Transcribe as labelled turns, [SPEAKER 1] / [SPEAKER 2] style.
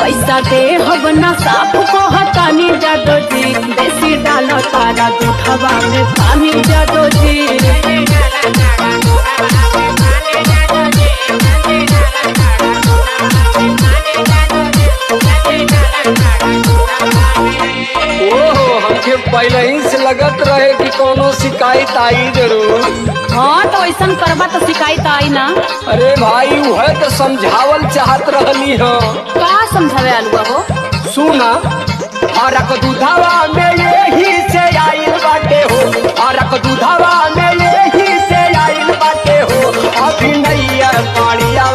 [SPEAKER 1] पैसा दे हम ना साफ को हटानी जादो जी बेसी डालो तारा दूधवा में पानी जादो जी।
[SPEAKER 2] हमके पहले ही से लगत रहे कि कोनो शिकायत आई जरूर।
[SPEAKER 1] हाँ तो ऐसा करबा तो शिकायत आई ना।
[SPEAKER 2] अरे भाई वह तो समझावल चाहत रहली हो।
[SPEAKER 1] का समझावे आलू हो?
[SPEAKER 2] सुना अरक दूधवा में यही से आइल बाटे हो, अरक दूधवा में यही से आइल बाटे हो, अभी नैया पानिया